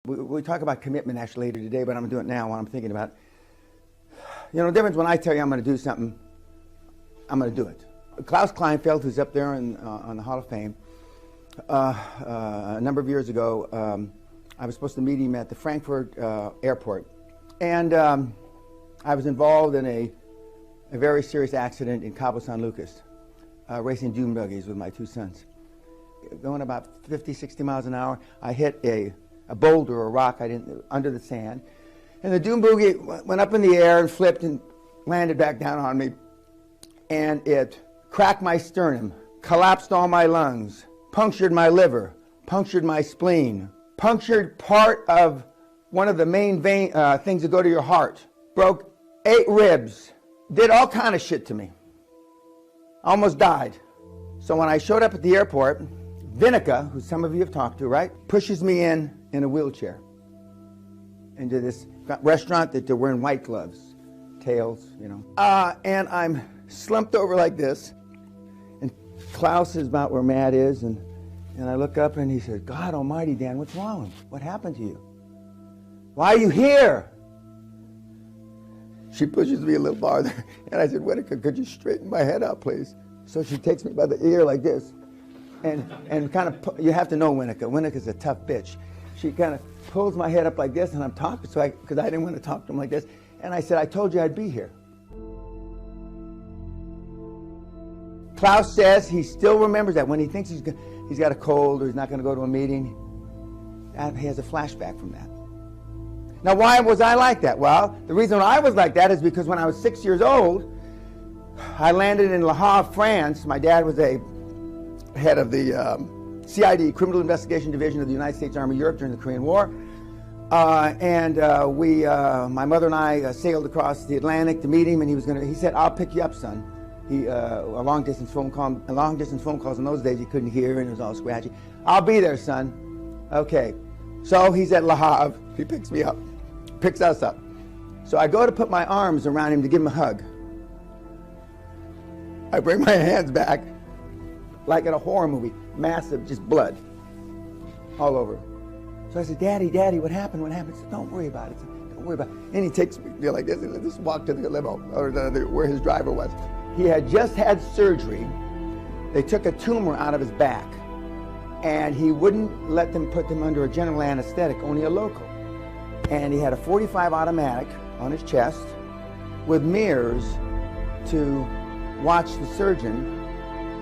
We talk about commitment actually later today, but I'm going to do it now while I'm thinking about it. You know, the difference when I tell you I'm going to do something, I'm going to do it. Klaus Kleinfeld, who's up there on the Hall of Fame, a number of years ago, I was supposed to meet him at the Frankfurt airport. And I was involved in a very serious accident in Cabo San Lucas, racing dune buggies with my two sons. Going about 50, 60 miles an hour, I hit a boulder or a rock under the sand. And the dune buggy went up in the air and flipped and landed back down on me. And it cracked my sternum, collapsed all my lungs, punctured my liver, punctured my spleen, punctured part of one of the main things that go to your heart, broke 8 ribs, did all kind of shit to me. Almost died. So when I showed up at the airport, Vinica, who some of you have talked to, right, pushes me in a wheelchair into this restaurant that they're wearing white gloves, tails, you know. And I'm slumped over like this, and Klaus is about where Matt is, and I look up and he says, "God almighty, Dan, what's wrong? What happened to you? Why are you here?" She pushes me a little farther, and I said, "Vinica, could you straighten my head out, please?" So she takes me by the ear like this, and kind of, you have to know Vinica. Winica's a tough bitch. She kind of pulls my head up like this, and I'm talking, because I didn't want to talk to him like this, and I said, "I told you I'd be here." Klaus says he still remembers that when he thinks he's got a cold or he's not going to go to a meeting, he has a flashback from that. Now, why was I like that? Well, the reason I was like that is because when I was 6 years old, I landed in Le Havre, France. My dad was a head of the CID, Criminal Investigation Division of the United States Army Europe during the Korean War. My mother and I sailed across the Atlantic to meet him, and he said, "I'll pick you up, son." A long distance phone calls in those days you couldn't hear, and it was all scratchy. "I'll be there, son." Okay. So he's at Le Havre. He picks me up, picks us up. So I go to put my arms around him to give him a hug. I bring my hands back, like in a horror movie, massive, just blood all over. So I said, "Daddy, Daddy, what happened? What happened?" He said, "Don't worry about it. Don't worry about it." And he takes me like this, and just walked to the limo, or where his driver was. He had just had surgery. They took a tumor out of his back, and he wouldn't let them put him under a general anesthetic, only a local. And he had a .45 automatic on his chest with mirrors to watch the surgeon,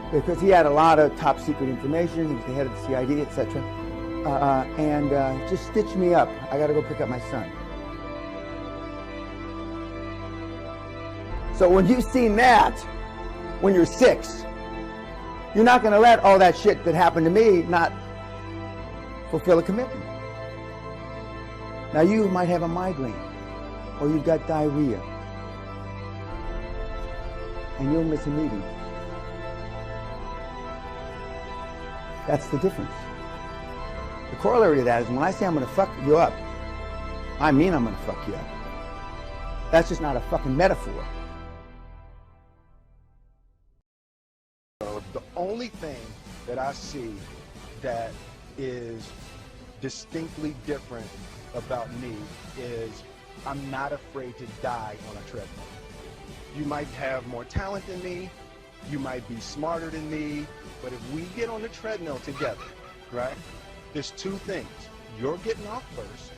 because he had a lot of top secret information. He was the head of the CID, etc. And just stitched me up. I got to go pick up my son. So when you've seen that, when you're 6, you're not going to let all that shit that happened to me not fulfill a commitment. Now you might have a migraine, or you've got diarrhea, and you'll miss a meeting. That's the difference. The corollary to that is when I say I'm going to fuck you up, I mean I'm going to fuck you up. That's just not a fucking metaphor. The only thing that I see that is distinctly different about me is I'm not afraid to die on a treadmill. You might have more talent than me, you might be smarter than me, but if we get on the treadmill together, right, there's 2 things. You're getting off first.